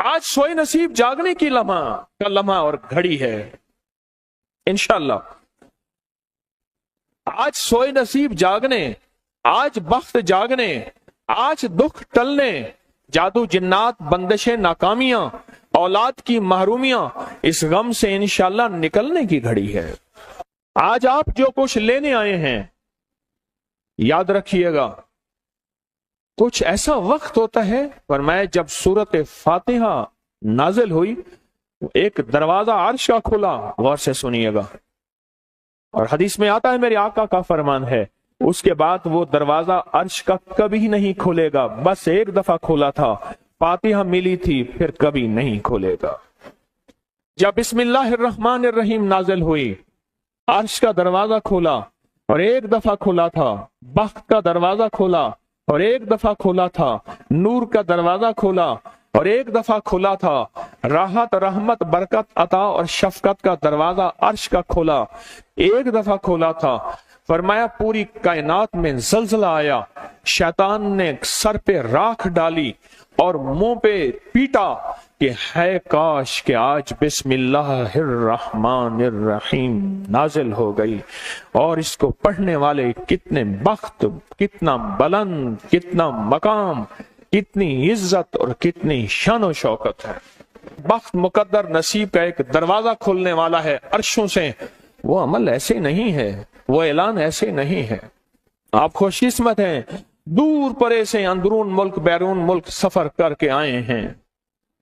آج سوئے نصیب جاگنے کی لمحہ اور گھڑی ہے انشاءاللہ. آج سوئے نصیب جاگنے، آج بخت جاگنے، آج دکھ ٹلنے، جادو جنات بندشیں ناکامیاں، اولاد کی محرومیاں، اس غم سے انشاءاللہ نکلنے کی گھڑی ہے. آج آپ جو کچھ لینے آئے ہیں یاد رکھیے گا کچھ ایسا وقت ہوتا ہے. فرمایا جب سورت فاتحہ نازل ہوئی ایک دروازہ عرش کا کھلا، غور سے سنیے گا، اور حدیث میں آتا ہے میرے آقا کا فرمان ہے اس کے بعد وہ دروازہ عرش کا کبھی نہیں کھلے گا. بس ایک دفعہ کھولا تھا، فاتحہ ملی تھی، پھر کبھی نہیں کھلے گا. جب بسم اللہ الرحمن الرحیم نازل ہوئی عرش کا دروازہ کھولا اور ایک دفعہ کھولا تھا، بخت کا دروازہ کھولا اور ایک دفعہ کھولا تھا، نور کا دروازہ کھولا اور ایک دفعہ کھولا تھا، راحت رحمت برکت عطا اور شفقت کا دروازہ عرش کا کھولا، ایک دفعہ کھولا تھا. فرمایا پوری کائنات میں زلزلہ آیا، شیطان نے سر پہ راکھ ڈالی اور منہ پہ پیٹا کہ ہے کاش کہ آج بسم اللہ الرحمن الرحیم نازل ہو گئی، اور اس کو پڑھنے والے کتنے بخت، کتنا بلند، کتنا مقام، کتنی عزت اور کتنی شان و شوکت ہے. بخت مقدر نصیب کا ایک دروازہ کھولنے والا ہے عرشوں سے. وہ عمل ایسے نہیں ہے، وہ اعلان ایسے نہیں ہے. آپ خوش قسمت ہیں، دور پرے سے اندرون ملک بیرون ملک سفر کر کے آئے ہیں.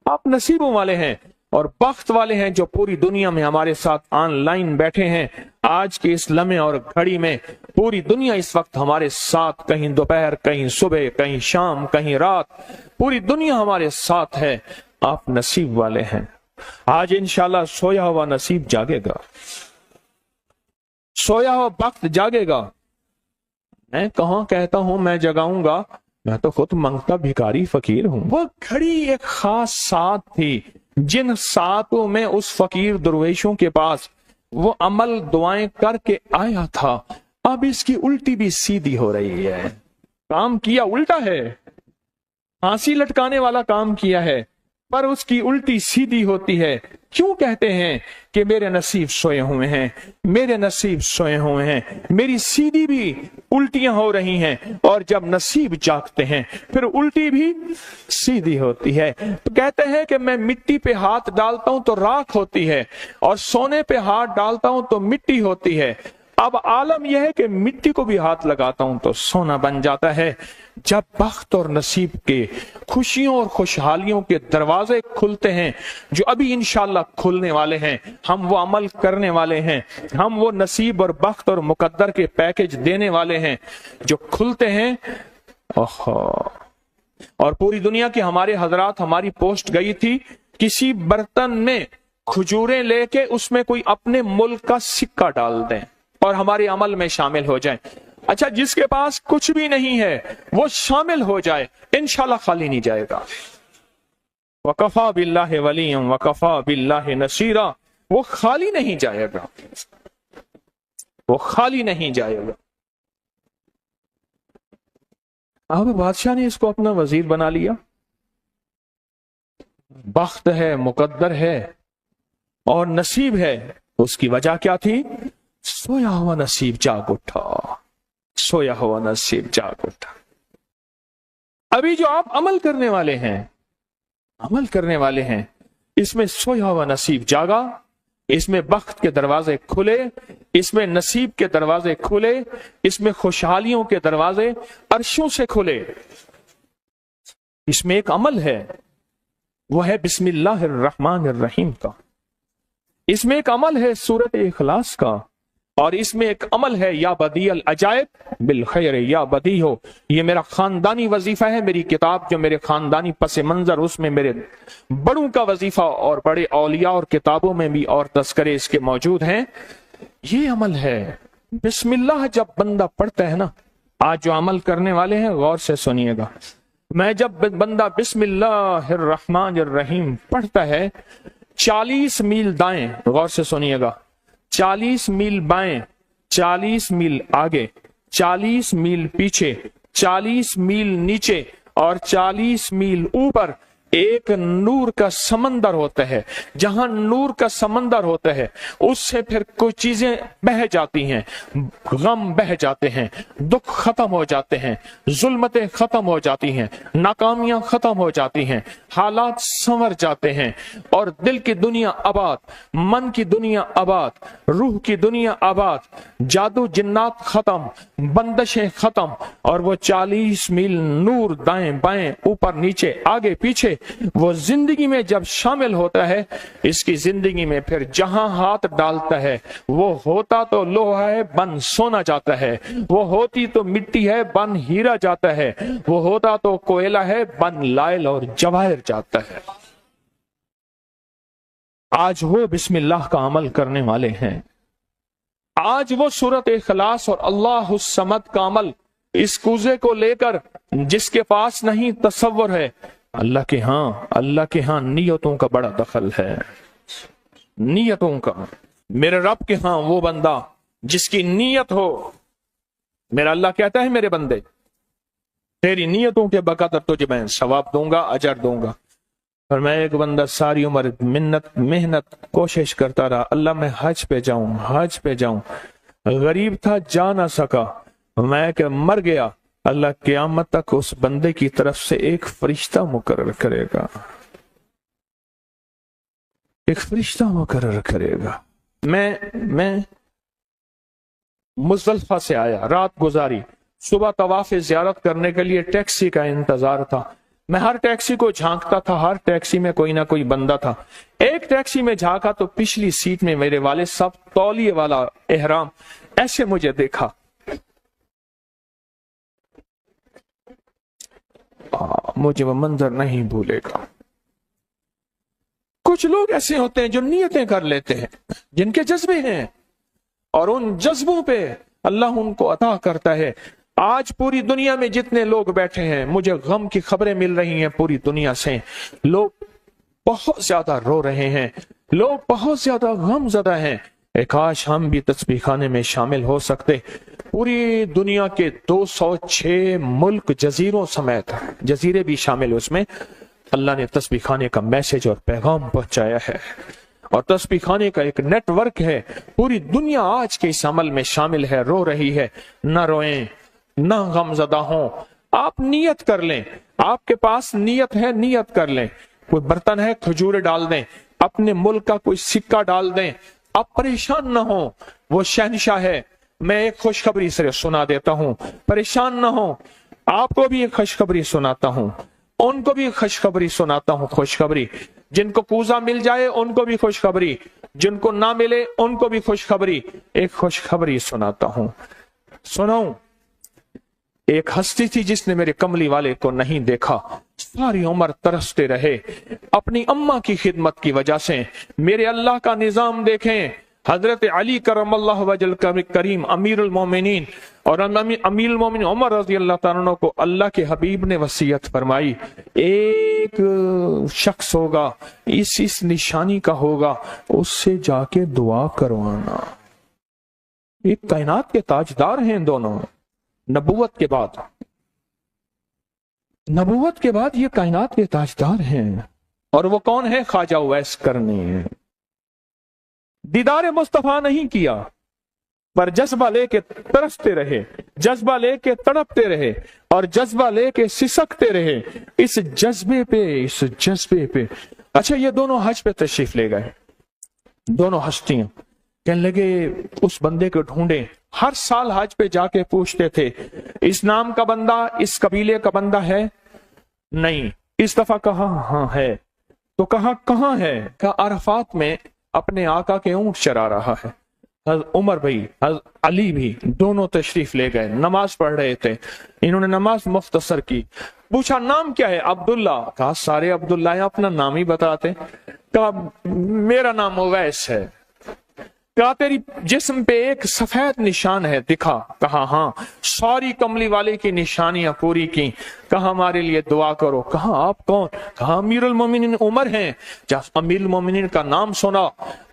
آپ نصیبوں والے ہیں اور بخت والے ہیں جو پوری دنیا میں ہمارے ساتھ آن لائن بیٹھے ہیں. آج کے اس لمحے اور گھڑی میں پوری دنیا اس وقت ہمارے ساتھ، کہیں دوپہر، کہیں صبح، کہیں شام، کہیں رات، پوری دنیا ہمارے ساتھ ہے. آپ نصیب والے ہیں. آج انشاءاللہ سویا ہوا نصیب جاگے گا، سویا ہوا بخت جاگے گا. میں کہاں کہتا ہوں میں جگاؤں گا، میں تو خود منگتا بھکاری فقیر ہوں. وہ گھڑی ایک خاص ساتھ تھی جن ساتوں میں اس فقیر درویشوں کے پاس وہ عمل دعائیں کر کے آیا تھا. اب اس کی الٹی بھی سیدھی ہو رہی ہے. کام کیا الٹا ہے، پھانسی لٹکانے والا کام کیا ہے، پر اس کی الٹی سیدھی ہوتی ہے. کیوں کہتے ہیں کہ میرے نصیب سوئے ہوئے ہیں، میرے نصیب سوئے ہوئے ہیں، میری سیدھی بھی الٹیاں ہو رہی ہیں، اور جب نصیب جاگتے ہیں پھر الٹی بھی سیدھی ہوتی ہے. تو کہتے ہیں کہ میں مٹی پہ ہاتھ ڈالتا ہوں تو راکھ ہوتی ہے، اور سونے پہ ہاتھ ڈالتا ہوں تو مٹی ہوتی ہے. اب عالم یہ ہے کہ مٹی کو بھی ہاتھ لگاتا ہوں تو سونا بن جاتا ہے. جب بخت اور نصیب کے خوشیوں اور خوشحالیوں کے دروازے کھلتے ہیں جو ابھی انشاءاللہ کھلنے والے ہیں، ہم وہ عمل کرنے والے ہیں، ہم وہ نصیب اور بخت اور مقدر کے پیکج دینے والے ہیں جو کھلتے ہیں. اور پوری دنیا کے ہمارے حضرات، ہماری پوسٹ گئی تھی کسی برتن میں کھجوریں لے کے اس میں کوئی اپنے ملک کا سکہ ڈال دیں اور ہمارے عمل میں شامل ہو جائیں. اچھا، جس کے پاس کچھ بھی نہیں ہے وہ شامل ہو جائے، انشاءاللہ خالی نہیں جائے گا. وَكَفَى بِاللَّهِ وَلِيًّا وَكَفَى بِاللَّهِ نَصِيرًا. وہ خالی نہیں جائے گا، وہ خالی نہیں جائے گا. اب بادشاہ نے اس کو اپنا وزیر بنا لیا. بخت ہے، مقدر ہے اور نصیب ہے. اس کی وجہ کیا تھی؟ سویا ہوا نصیب جاگ اٹھا، سویا ہوا نصیب جاگ اٹھا. ابھی جو آپ عمل کرنے والے ہیں، عمل کرنے والے ہیں، اس میں سویا ہوا نصیب جاگا، اس میں بخت کے دروازے کھلے، اس میں نصیب کے دروازے کھلے، اس میں خوشحالیوں کے دروازے عرشوں سے کھلے. اس میں ایک عمل ہے، وہ ہے بسم اللہ الرحمن الرحیم کا. اس میں ایک عمل ہے سورت اخلاص کا، اور اس میں ایک عمل ہے یا بدیع العجائب بالخیر یا بدیع ہو. یہ میرا خاندانی وظیفہ ہے. میری کتاب جو میرے خاندانی پس منظر، اس میں میرے بڑوں کا وظیفہ اور بڑے اولیاء اور کتابوں میں بھی اور تذکرے اس کے موجود ہیں. یہ عمل ہے بسم اللہ. جب بندہ پڑھتا ہے نا، آج جو عمل کرنے والے ہیں غور سے سنیے گا، میں جب بندہ بسم اللہ الرحمن الرحیم پڑھتا ہے، 40 میل دائیں، غور سے سنیے گا، 40 میل بائیں، 40 میل آگے، 40 میل پیچھے، 40 میل نیچے اور 40 میل اوپر एक नूर का समंदर होता है, जहां नूर का समंदर होता है उससे फिर कुछ चीजें बह जाती हैं, गम बह जाते हैं, दुख खत्म हो जाते हैं, जुल्मतें खत्म हो जाती हैं, नाकामियां खत्म हो जाती हैं, हालात संवर जाते हैं और दिल की दुनिया आबाद, मन की दुनिया आबाद, रूह की दुनिया आबाद, जादू जिन्नात खत्म, बंदिशें खत्म और वो 40 मील नूर दाएं बाएं ऊपर नीचे आगे पीछे वो जिंदगी में जब शामिल होता है, इसकी जिंदगी में फिर जहां हाथ डालता है वो होता तो लोहा है बन सोना जाता है, वो होती तो मिट्टी है बन हीरा जाता है, वो होता तो कोयला है बन लाइल और जवाहिर जाता है। आज वो बिस्मिल्लाह का अमल करने वाले हैं, आज वो सूरत इखलास और अल्लाह समद का अमल इस कूजे को लेकर जिसके पास नहीं तसव्वुर है, अल्लाह के हां नियतों का बड़ा दखल है, नियतों का। मेरे रब के हां वो बंदा जिसकी नियत हो, मेरा अल्लाह कहता है मेरे बंदे तेरी नियतों के बकदर तुझे मैं सवाब दूंगा, अजर दूंगा। और मैं एक बंदा सारी उम्र मेहनत कोशिश करता रहा, अल्लाह मैं हज पे जाऊं, गरीब था जा ना सका, मैं क्या मर गया, अल्लाह क़यामत तक उस बंदे की तरफ से एक फरिश्ता मुकर्रर करेगा, एक फरिश्ता मुकर्रर करेगा। मैं मुज़दलिफ़ा से आया, रात गुजारी, सुबह तवाफ़ ज़ियारत करने के लिए टैक्सी का इंतजार था। मैं हर टैक्सी को झांकता था, हर टैक्सी में कोई ना कोई बंदा था। एक टैक्सी में झांका तो पिछली सीट में मेरे वाले साहब तौलिए वाला एहराम, ऐसे मुझे देखा, मुझे वो मंजर नहीं भूलेगा। कुछ लोग ऐसे होते हैं जो नियतें कर लेते हैं, जिनके जज्बे हैं और उन जज्बों पे अल्लाह उनको अता करता है। आज पूरी दुनिया में जितने लोग बैठे हैं, मुझे गम की खबरें मिल रही हैं पूरी दुनिया से, लोग बहुत ज्यादा रो रहे हैं, लोग बहुत ज्यादा गमज़दा हैं। काश हम भी तस्बीह खाने में शामिल हो सकते। पूरी दुनिया के 206 मुल्क जजीरों समेत, जजीरे भी शामिल, उसमें अल्लाह ने तस्बीह खाने का मैसेज और पैगाम पहुंचाया है और तस्बीह खाने का एक नेटवर्क है। पूरी दुनिया आज के इस अमल में शामिल है, रो रही है। ना रोएं, ना गमज़दा हों, आप नियत कर लें, आपके पास नियत है, नियत कर लें। कोई बर्तन है, खजूर डाल दें, अपने मुल्क का कोई सिक्का डाल दें, आप परेशान ना हो, वो शहनशाह है। मैं एक खुशखबरी से सुना देता हूं, परेशान ना हो, आपको भी एक खुशखबरी सुनाता हूं, उनको भी खुशखबरी सुनाता हूं। खुशखबरी, जिनको कूजा मिल जाए उनको भी खुशखबरी, जिनको ना मिले उनको भी खुशखबरी। एक खुशखबरी सुनाता हूं, सुनाऊं। एक हस्ती थी जिसने मेरे कमली वाले को नहीं देखा, सारी उम्र तरसते रहे अपनी अम्मा की खिदमत की वजह से। मेरे अल्लाह का निजाम देखें, हजरत अली करमल्लाहु वजल करीम अमीरुल मोमिनीन और अमीरुल मोमिनीन उमर रज़ी अल्लाह तआला अन्हु को अल्लाह के हबीब ने वसीयत फरमाई, एक शख्स होगा, इस निशानी का होगा, उससे जाके दुआ करवाना। ये कायनात के ताजदार हैं दोनों, नबूवत के बाद ये कायनात के ताजदार हैं। और वो कौन है? ख्वाजा उवैस करनी है। दीदार मुस्तफा नहीं किया, पर जज्बा लेके तरसते रहे, जज्बा लेके तड़पते रहे और जज्बा लेके सिसकते रहे। इस जज्बे पे अच्छा, ये दोनों हज पे तशरीफ ले गए, दोनों हस्तियां। कहने लगे उस बंदे को ढूंढे। हर साल हज पे जाके पूछते थे, इस नाम का बंदा, इस कबीले का बंदा है? नहीं। इस दफा कहा हाँ है। तो कहा कहाँ है? कहा अरफात में अपने आका के ऊंट चरा रहा है। उमर भाई, अली भी, दोनों तशरीफ ले गए, नमाज पढ़ रहे थे। इन्होंने नमाज मुख्तसर की। पूछा नाम क्या है? अब्दुल्ला। कहा सारे अब्दुल्ला है, अपना नाम ही बताते। कहा मेरा नाम उवैस है। कहा तेरी जिस्म पे एक सफेद निशान है, दिखा। कहा हाँ। सारी कमली वाले की निशानियां पूरी की। कहा हमारे लिए दुआ करो। कहा आप कौन? कहा अमीरुल मोमिनीन उमर हैं। जब अमीरुल मोमिनीन का नाम सुना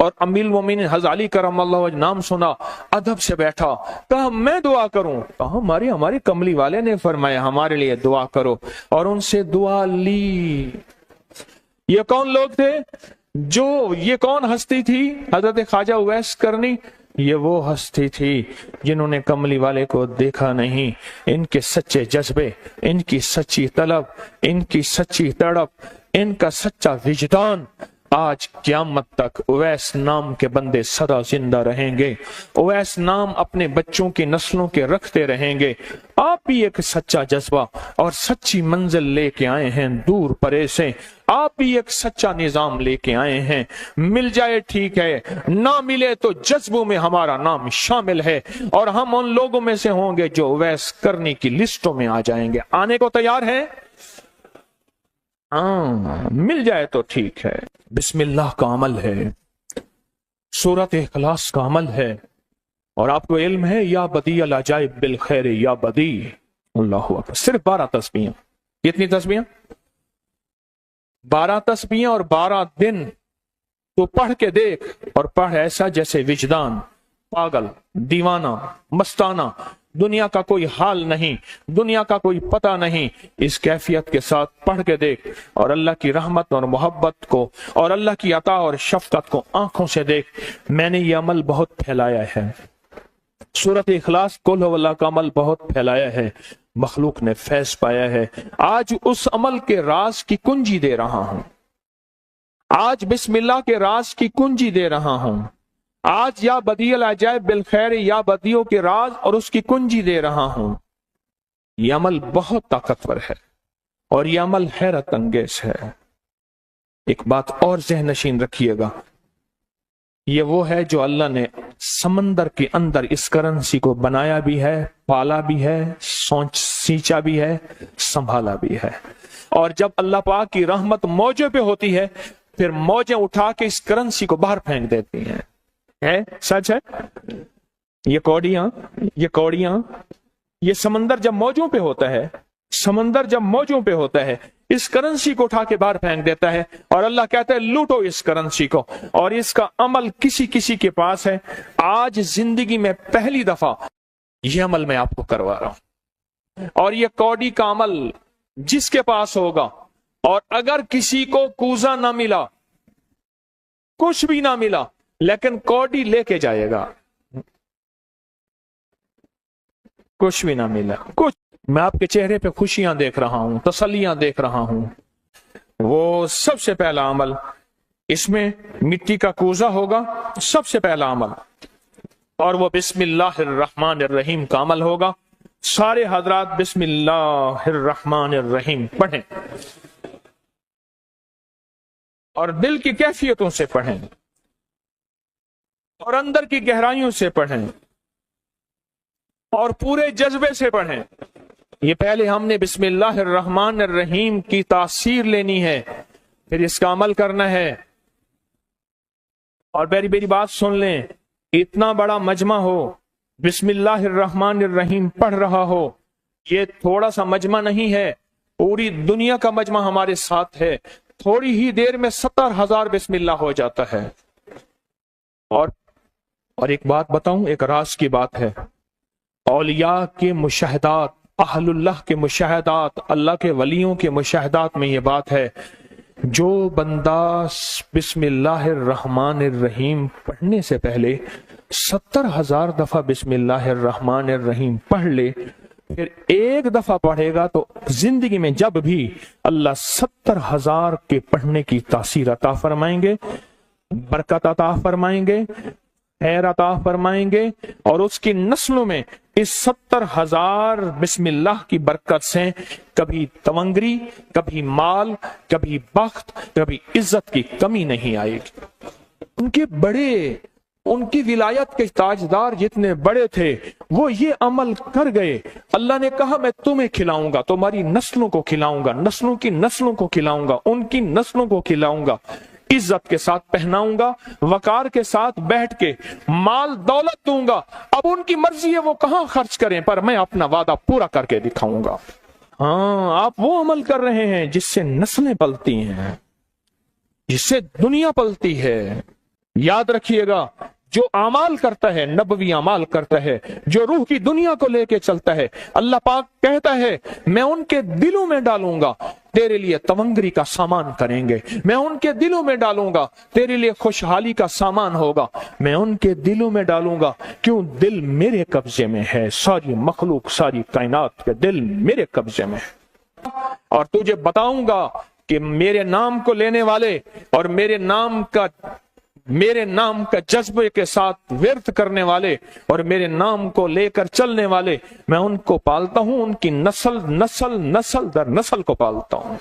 और अमीरुल मोमिनीन हज़रत अली करमल्लाहु वजह नाम सुना, अदब से बैठा। कहा मैं दुआ करूं? कहा हमारे कमली वाले ने फरमाया हमारे लिए दुआ करो। और उनसे दुआ ली। یہ کون لوگ تھے؟ یہ کون ہستی تھی؟ حضرت خواجہ اویس کرنی۔ یہ وہ ہستی تھی جنہوں نے کملی والے کو دیکھا نہیں۔ ان کے سچے جذبے، ان کی سچی طلب، ان کی سچی تڑپ، ان کا سچا وجدان، آج قیامت تک اویس نام کے بندے سدا زندہ رہیں گے۔ اویس نام اپنے بچوں کی نسلوں کے رکھتے رہیں گے۔ آپ بھی ایک سچا جذبہ اور سچی منزل لے کے آئے ہیں دور پرے سے۔ آپ بھی ایک سچا نظام لے کے آئے ہیں۔ مل جائے ٹھیک ہے، نہ ملے تو جذبوں میں ہمارا نام شامل ہے، اور ہم ان لوگوں میں سے ہوں گے جو اویس کرنی کی لسٹوں میں آ جائیں گے۔ آنے کو تیار ہیں؟ مل جائے تو ٹھیک ہے۔ بسم اللہ کا عمل ہے، سورۃ اخلاص کا عمل ہے، اور آپ کو علم ہے یا بدیع العجائب بالخیر یا بدیع۔ اللہ اکبر۔ صرف 12 تسبیحاں۔ کتنی تسبیحاں؟ 12 تسبیحاں اور 12 دن۔ تو پڑھ کے دیکھ، اور پڑھ ایسا جیسے وجدان پاگل، دیوانہ، مستانہ، دنیا کا کوئی حال نہیں، دنیا کا کوئی پتہ نہیں، اس کیفیت کے ساتھ پڑھ کے دیکھ، اور اللہ کی رحمت اور محبت کو اور اللہ کی عطا اور شفقت کو آنکھوں سے دیکھ۔ میں نے یہ عمل بہت پھیلایا ہے، سورۃ اخلاص قل هو اللہ کا عمل بہت پھیلایا ہے، مخلوق نے فیض پایا ہے۔ آج اس عمل کے راز کی کنجی دے رہا ہوں، آج بسم اللہ کے راز کی کنجی دے رہا ہوں، آج یا بدیع العجائب بالخیر یا بدیع کے راز اور اس کی کنجی دے رہا ہوں۔ یہ عمل بہت طاقتور ہے، اور یہ عمل حیرت انگیز ہے۔ ایک بات اور ذہن نشین رکھیے گا، یہ وہ ہے جو اللہ نے سمندر کے اندر اس کرنسی کو بنایا بھی ہے، پالا بھی ہے، سینچا بھی ہے، سنبھالا بھی ہے، اور جب اللہ پاک کی رحمت موجوں پہ ہوتی ہے پھر موجیں اٹھا کے اس کرنسی کو باہر پھینک دیتی ہیں۔ ہے سچ ہے؟ یہ کوڑیاں یہ سمندر جب موجوں پہ ہوتا ہے، سمندر جب موجوں پہ ہوتا ہے، اس کرنسی کو اٹھا کے باہر پھینک دیتا ہے، اور اللہ کہتا ہے لوٹو اس کرنسی کو، اور اس کا عمل کسی کے پاس ہے۔ آج زندگی میں پہلی دفعہ یہ عمل میں آپ کو کروا رہا ہوں، اور یہ کوڑی کا عمل جس کے پاس ہوگا، اور اگر کسی کو کوزہ نہ ملا، کچھ بھی نہ ملا، لیکن کوڑی لے کے جائے گا، کچھ بھی نہ ملا، کچھ، میں آپ کے چہرے پہ خوشیاں دیکھ رہا ہوں، تسلیاں دیکھ رہا ہوں، وہ سب سے پہلا عمل، اس میں مٹی کا کوزہ ہوگا، سب سے پہلا عمل، اور وہ بسم اللہ الرحمن الرحیم کا عمل ہوگا۔ سارے حضرات بسم اللہ الرحمن الرحیم پڑھیں، اور دل کی کیفیتوں سے پڑھیں، اور اندر کی گہرائیوں سے پڑھیں، اور پورے جذبے سے پڑھیں۔ یہ پہلے ہم نے بسم اللہ الرحمن الرحیم کی تاثیر لینی ہے، پھر اس کا عمل کرنا ہے۔ اور میری بات سن لیں، اتنا بڑا مجمع ہو، بسم اللہ الرحمن الرحیم پڑھ رہا ہو، یہ تھوڑا سا مجمع نہیں ہے، پوری دنیا کا مجمع ہمارے ساتھ ہے، تھوڑی ہی دیر میں 70,000 بسم اللہ ہو جاتا ہے۔ اور ایک بات بتاؤں، ایک راز کی بات ہے، اولیاء کے مشاہدات، اہل اللہ کے مشاہدات، اللہ کے ولیوں کے مشاہدات میں یہ بات ہے، جو بندہ بسم اللہ الرحمن الرحیم پڑھنے سے پہلے 70,000 دفعہ بسم اللہ الرحمن الرحیم پڑھ لے، پھر ایک دفعہ پڑھے گا تو زندگی میں جب بھی اللہ 70,000 کے پڑھنے کی تاثیر عطا فرمائیں گے، برکت عطا فرمائیں گے، خیر عطا فرمائیں گے، اور اس کی نسلوں میں اس 70,000 بسم اللہ کی برکت سے کبھی تونگری، کبھی مال، کبھی بخت، کبھی عزت کی کمی نہیں آئے گی۔ ان کی ولایت کے تاجدار جتنے بڑے تھے وہ یہ عمل کر گئے، اللہ نے کہا میں تمہیں کھلاؤں گا، تمہاری نسلوں کو کھلاؤں گا، نسلوں کی نسلوں کو کھلاؤں گا، ان کی نسلوں کو کھلاؤں گا، عزت کے ساتھ پہناؤں گا، وقار کے ساتھ بیٹھ کے مال دولت دوں گا، اب ان کی مرضی ہے وہ کہاں خرچ کریں، پر میں اپنا وعدہ پورا کر کے دکھاؤں گا۔ ہاں، آپ وہ عمل کر رہے ہیں جس سے نسلیں پلتی ہیں، جس سے دنیا پلتی ہے۔ یاد رکھیے گا، جو اعمال کرتا ہے، نبوی اعمال کرتا ہے، جو روح کی دنیا کو لے کے چلتا ہے، اللہ پاک کہتا ہے میں ان کے دلوں میں ڈالوں گا तेरे लिए तवंगरी का सामान करेंगे, मैं उनके दिलों में डालूंगा, तेरे लिए खुशहाली का सामान होगा, मैं उनके दिलों में डालूंगा। क्यों? दिल मेरे कब्जे में है, सारी मखलूक सारी कायनात के दिल मेरे कब्जे में है। और तुझे बताऊंगा कि मेरे नाम को लेने वाले और मेरे नाम का जज्बे के साथ व्यर्थ करने वाले और मेरे नाम को लेकर चलने वाले, मैं उनको पालता हूं, उनकी नस्ल दर नस्ल को पालता हूं।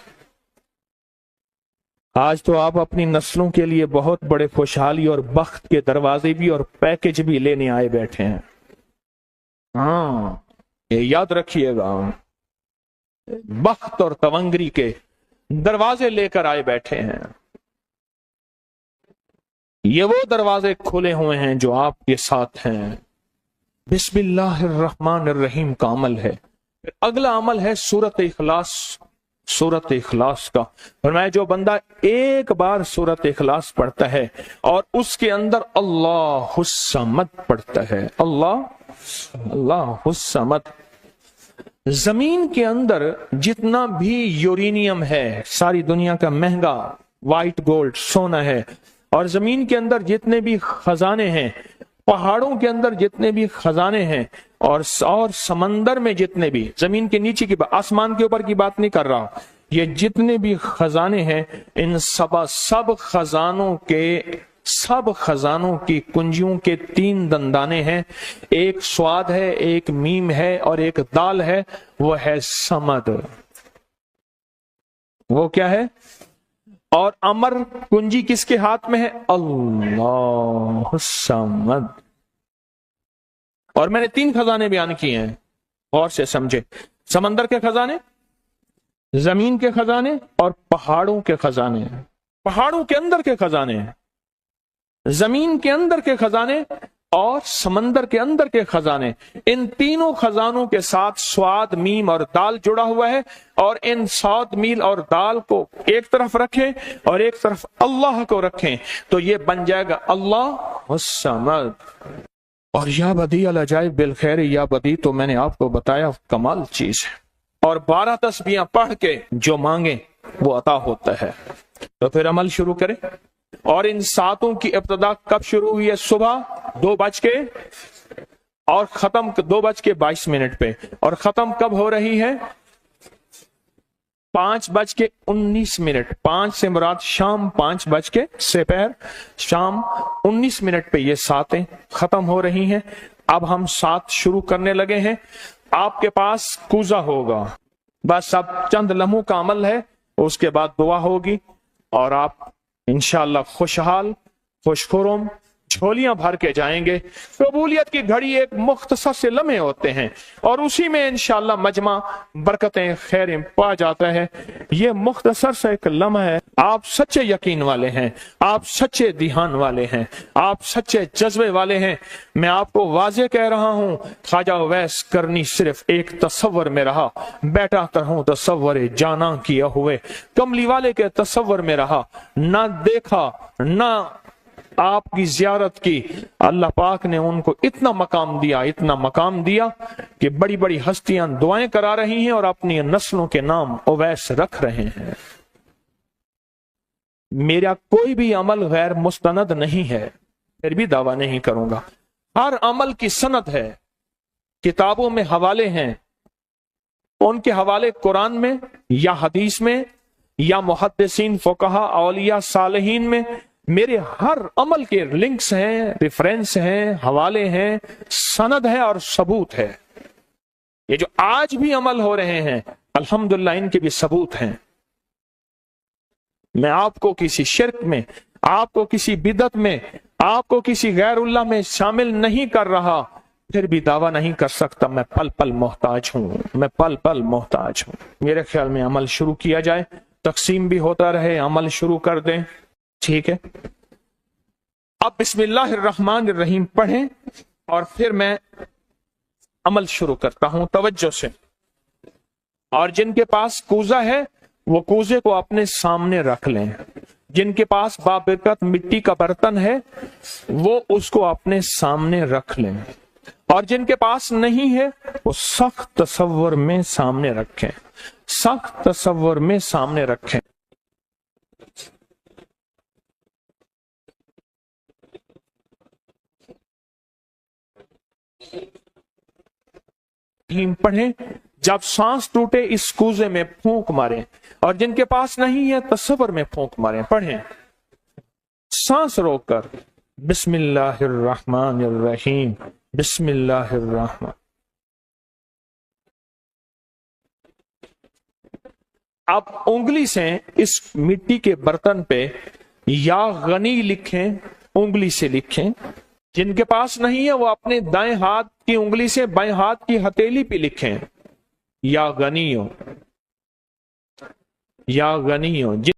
आज तो आप अपनी नस्लों के लिए बहुत बड़े खुशहाली और बख्त के दरवाजे भी और पैकेज भी लेने आए बैठे हैं। हाँ, ये याद रखिएगा, बख्त और तवंगरी के दरवाजे लेकर आए बैठे हैं। ये वो दरवाजे खुले हुए हैं जो आपके साथ हैं। बिस्मिल्लाहिर्रहमानिर्रहीम का अमल है। फिर अगला अमल है सूरत इखलास, सूरत इखलास का। और मैं जो बंदा एक बार सूरत इखलास पढ़ता है और उसके अंदर अल्लाहुस समद पढ़ता है, अल्लाहुस समद, जमीन के अंदर जितना भी यूरेनियम है, सारी दुनिया का महंगा व्हाइट गोल्ड सोना है, और जमीन के अंदर जितने भी खजाने हैं, पहाड़ों के अंदर जितने भी खजाने हैं, और समंदर में जितने भी, जमीन के नीचे की बात, आसमान के ऊपर की बात नहीं कर रहा, ये जितने भी खजाने हैं, इन सब खजानों की कुंजियों के 3 दंदाने हैं। एक स्वाद है, एक मीम है और एक दाल है, वो है समद। वो क्या है? और अमर कुंजी किसके हाथ में है? अल्लाह समद। और मैंने 3 खजाने बयान किए हैं, और से समझे। समंदर के खजाने, जमीन के खजाने और पहाड़ों के खजाने। पहाड़ों के अंदर के खजाने, जमीन के अंदर के खजाने और समंदर के अंदर के खजाने। इन तीनों खजानों के साथ स्वाद, मीम और दाल जुड़ा हुआ है। और इन स्वाद, मील और दाल को एक तरफ रखें और एक तरफ अल्लाह को रखें, तो ये बन जाएगा अल्लाह समद। और या बदी अल अजाइब बिल खैर, या बदी तो मैंने आपको बताया कमाल चीज है। और 12 तस्बीहां पढ़ के जो मांगे वो अता होता है। तो फिर अमल शुरू करें। और इन 7 की इब्तिदा कब शुरू हुई है? सुबह 2 बज के और खत्म 2 बज के 22 मिनट पे। और खत्म कब हो रही है? 5 बज के 19 मिनट। 5 से मुराद शाम 5 बज के दोपहर शाम 19 मिनट पे ये 7 खत्म हो रही हैं। अब हम 7 शुरू करने लगे हैं। आपके पास कूजा होगा, बस अब चंद लम्हों का अमल है, उसके बाद दुआ होगी और आप इंशाअल्लाह खुशहाल खुशखुरम झोलियां भर के जाएंगे। कबूलियत की घड़ी एक मुख्तसर से लम्हे होते हैं और उसी में इंशाअल्लाह मजमा बरकतें खैरें पा जाता है। ये मुख्तसर से एक लम्हा है। आप सच्चे यकीन वाले हैं, आप सच्चे ध्यान वाले हैं, आप सच्चे जज्बे वाले हैं। मैं आपको वाजे कह रहा हूं, ख्वाजा वैस करनी सिर्फ एक तसव्वुर में रहा, बैठा तरहूं तसव्वुर जाना किया हुए। कमली वाले के तसव्वुर में रहा, ना देखा ना आपकी जियारत की। अल्लाह पाक ने उनको इतना मकाम दिया कि बड़ी बड़ी हस्तियां दुआएं करा रही हैं और अपनी नस्लों के नाम ओवैस रख रहे हैं। मेरा कोई भी अमल गैर मुस्तनद नहीं है, फिर भी दावा नहीं करूंगा। हर अमल की सनद है, किताबों में हवाले हैं, उनके हवाले कुरान में या हदीस में या मुहद्दिसीन फुकहा औलिया सालिहीन में। मेरे हर अमल के लिंक्स हैं, रेफरेंस हैं, हवाले हैं, सनद है और सबूत है। ये जो आज भी अमल हो रहे हैं अल्हम्दुलिल्लाह इनके भी सबूत हैं। मैं आपको किसी शिर्क में, आपको किसी बिदत में, आपको किसी गैरुल्लाह में शामिल नहीं कर रहा, फिर भी दावा नहीं कर सकता मैं पल पल मोहताज हूं, मैं पल पल मोहताज हूं। मेरे ख्याल में अमल शुरू किया जाए, तकसीम भी होता रहे, अमल शुरू कर दें, ठीक है। अब बिस्मिल्लाहिर्रहमानिर्रहीम पढ़ें और फिर मैं अमल शुरू करता हूं तवज्जो से। और जिनके पास कूजा है वो कूजे को अपने सामने रख लें। जिनके पास बाबरकत मिट्टी का बर्तन है वो उसको अपने सामने रख लें। और जिनके पास नहीं है वो सख्त तसव्वुर में सामने रखें। सख्त तसव्वुर में सामने रखें। पढ़ें, जब सांस टूटे इस कूजे में फूंक मारें, और जिनके पास नहीं है तसव्वुर में फूंक मारें। पढ़ें सांस रोककर, बिस्मिल्लाहिर्रहमानिर्रहीम, बिस्मिल्लाहिर्रहमान। अब उंगली से इस मिट्टी के बर्तन पे या गनी लिखें, उंगली से लिखें। जिनके पास नहीं है वो अपने दाएं हाथ की उंगली से बाएं हाथ की हथेली पे लिखें, या गनी हो, या गनी हो।